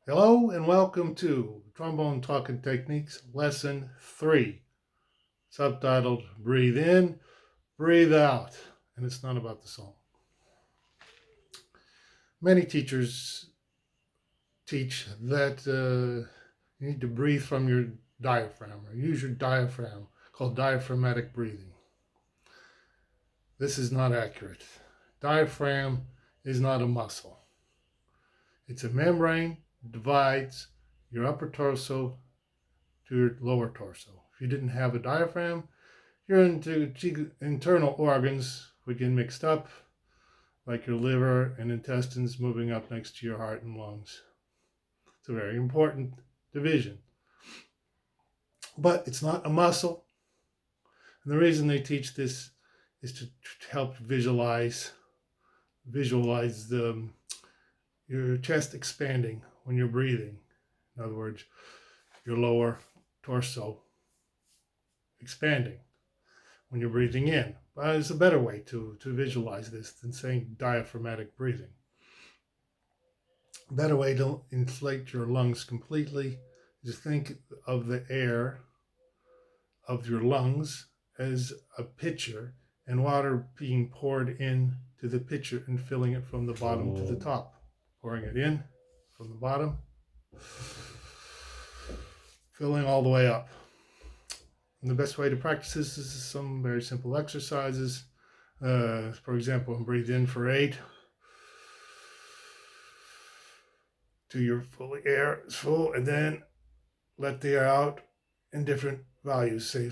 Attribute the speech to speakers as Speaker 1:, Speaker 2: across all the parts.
Speaker 1: Hello and welcome to Trombone Talking Techniques Lesson 3, subtitled Breathe In, Breathe Out. And it's not about the song. Many teachers teach that you need to breathe from your diaphragm or use your diaphragm, called diaphragmatic breathing. This is not accurate. Diaphragm is not a muscle. It's a membrane that divides your upper torso to your lower torso. If you didn't have a diaphragm, your internal organs would get mixed up, like your liver and intestines moving up next to your heart and lungs. It's a very important division. But it's not a muscle. And the reason they teach this is to help visualize your chest expanding when you're breathing. In other words, your lower torso expanding when you're breathing in. But it's a better way to visualize this than saying diaphragmatic breathing. A better way to inflate your lungs completely is think of the air of your lungs as a pitcher and water being poured in to the pitcher and filling it from the bottom to the top. Pouring it in from the bottom, filling all the way up. And the best way to practice this is some very simple exercises. For example, breathe in for 8. Till your full air is full, and then let the air out in different values. Say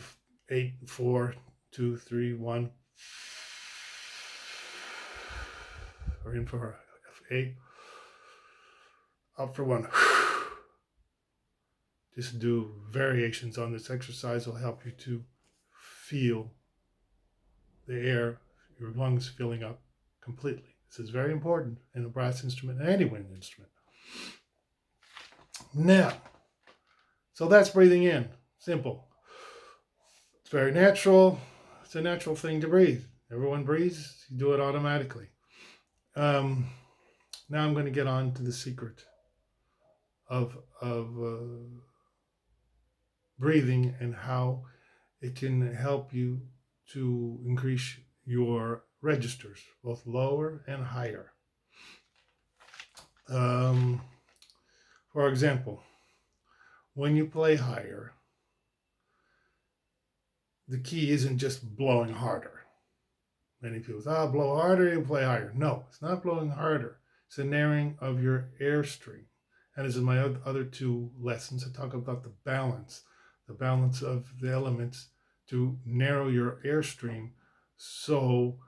Speaker 1: 8, 4, 2, 3, 1. Or in for 8. Out for 1. Just do variations on this exercise. Will help you to feel the air, your lungs filling up completely. This is very important in a brass instrument and any wind instrument. Now, so that's breathing in. Simple. It's very natural. It's a natural thing to breathe. Everyone breathes. You do it automatically. Now I'm going to get on to the secret of breathing and how it can help you to increase your registers, both lower and higher. For example, when you play higher, the key isn't just blowing harder. Many people say, blow harder, you play higher. No, it's not blowing harder. It's a narrowing of your airstream. And as in my other 2 lessons, I talk about the balance of the elements to narrow your airstream so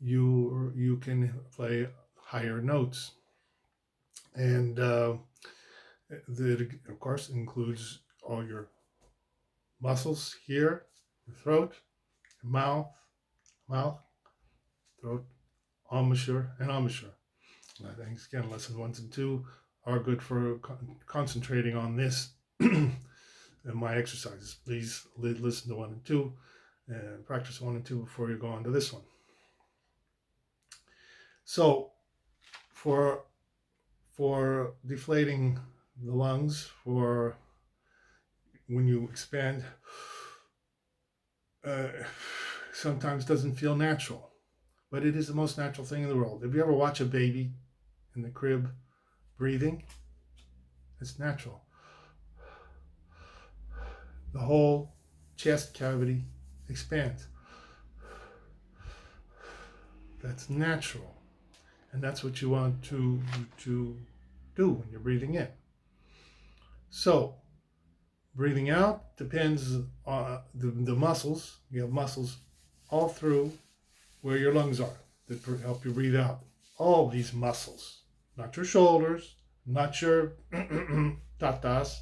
Speaker 1: you can play higher notes. And that, of course, includes all your muscles here, your throat, your mouth, throat, embouchure, and embouchure. I think, again, lesson 1 and 2 are good for concentrating on this in my exercises. Please listen to 1 and 2 and practice 1 and 2 before you go on to this one. So, for deflating the lungs, for when you expand, sometimes doesn't feel natural, but it is the most natural thing in the world. If you ever watch a baby in the crib breathing, it's natural. The whole chest cavity expands. That's natural. And that's what you want to do when you're breathing in. So, breathing out depends on the muscles. You have muscles all through where your lungs are that help you breathe out. All these muscles, not your shoulders, not your tatas,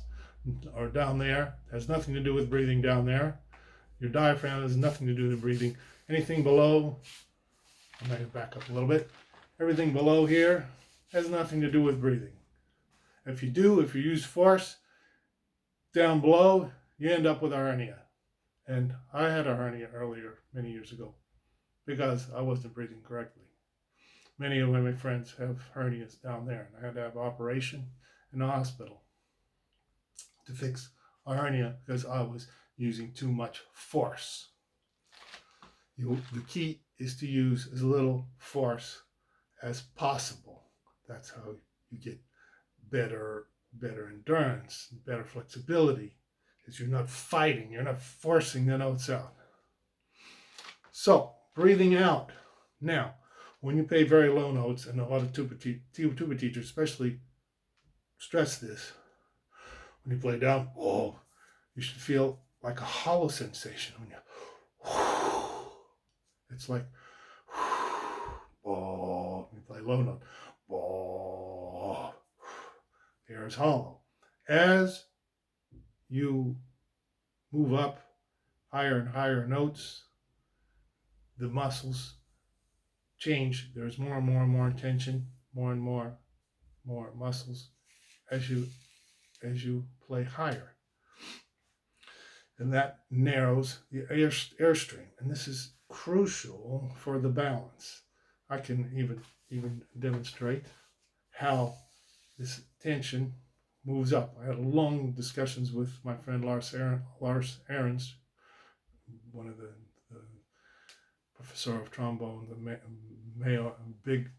Speaker 1: or down there, has nothing to do with breathing down there. Your diaphragm has nothing to do with breathing. Anything below, I'm going to back up a little bit. Everything below here has nothing to do with breathing. If you use force down below, you end up with a hernia. And I had a hernia earlier, many years ago, because I wasn't breathing correctly. Many of my friends have hernias down there, and I had to have an operation, in the hospital to fix a hernia because I was using too much force. The key is to use as little force as possible. That's how you get better endurance, better flexibility, because you're not fighting, you're not forcing the notes out. So, breathing out. Now, when you play very low notes, and a lot of tuba teachers especially stress this, when you play down, oh, you should feel like a hollow sensation when you, it's like, oh, you play low note, oh, the air is hollow. As you move up higher and higher notes, the muscles change. There's more and more and more tension, more and more muscles as you play higher, and that narrows the airstream. And this is crucial for the balance. I can even demonstrate how this tension moves up. I had long discussions with my friend Lars Ahrens, one of the professor of trombone, the Mayo, big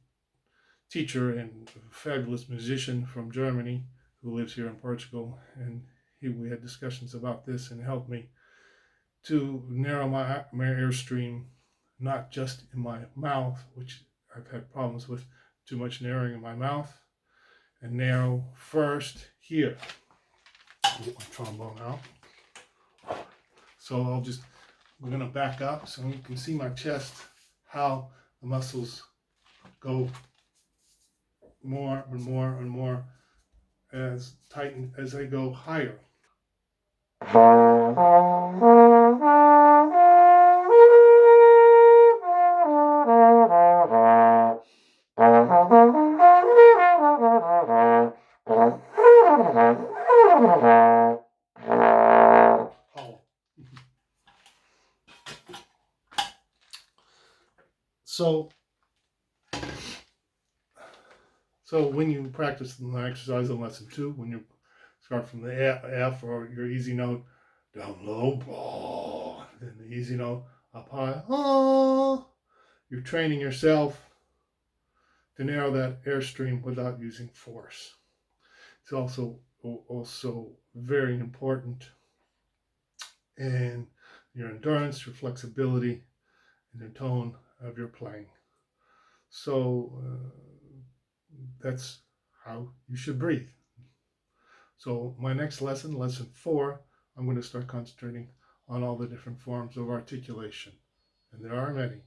Speaker 1: teacher and fabulous musician from Germany who lives here in Portugal, and we had discussions about this and helped me to narrow my airstream, not just in my mouth, which I've had problems with too much narrowing in my mouth, and narrow first here. I'll get my trombone out. So we're going to back up so you can see my chest, how the muscles go more and more and more as tighten as I go higher. So when you practice the exercise in lesson 2, when you start from the F or your easy note down low, oh, then the easy note up high, oh, you're training yourself to narrow that airstream without using force. It's also very important in your endurance, your flexibility, and the tone of your playing. So that's how you should breathe. So my next lesson, lesson 4, I'm going to start concentrating on all the different forms of articulation. And there are many.